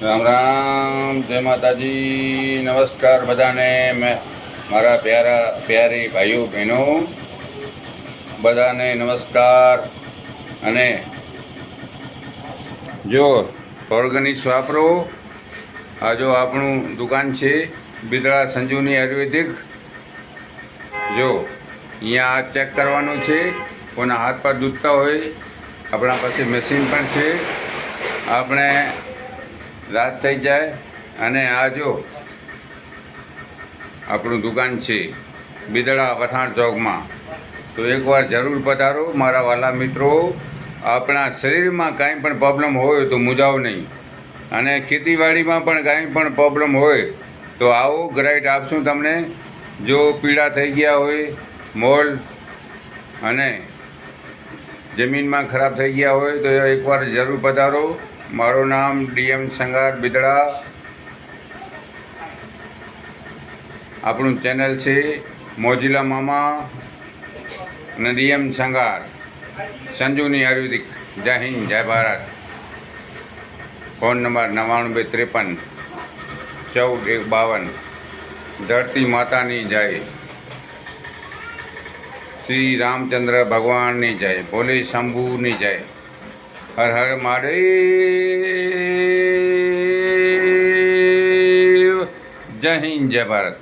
રામ રામ, જય માતાજી, નમસ્કાર બધાને. મેં મારા પ્યારી ભાઈઓ બહેનો બધાને નમસ્કાર. અને જો ઓર્ગેનિક્સ વાપરો. આ જો આપણું દુકાન છે બિદડા સંજુની આયુર્વેદિક. જો અહીંયા આ ચેક કરવાનું છે, કોના હાથ પર દૂધતા હોય. આપણા પાસે મશીન પણ છે. આપણે રાત થઈ જાય અને આ જો આપણું દુકાન છે બિદડા વથાણ ચોકમાં. તો એકવાર જરૂર પધારો મારા વાલા મિત્રો. આપણા શરીરમાં કાંઈ પણ પ્રોબ્લેમ હોય તો મૂંઝાવો નહીં, અને ખેતીવાડીમાં પણ કાંઈ પણ પ્રોબ્લેમ હોય તો આવો, ગ્રાઇડ આપશું તમને. જો પીળા થઈ ગયા હોય, મોલ અને જમીનમાં ખરાબ થઈ ગયા હોય તો એકવાર જરૂર પધારો. મારું નામ ડીએમ સંગાર બિદડા. આપણું ચેનલ છે મોજીલા મામા અને ડીએમ સંગાર સંજુની આયુર્વેદિક. જય હિન્દ, જય ભારત. Phone number 9953 14 152. ધરતી માતાની જય. શ્રી રામચંદ્ર ભગવાનની જય. ભોલે શંભુની જય. હર હર મહાદેવ. જય હિન્દ, જય ભારત.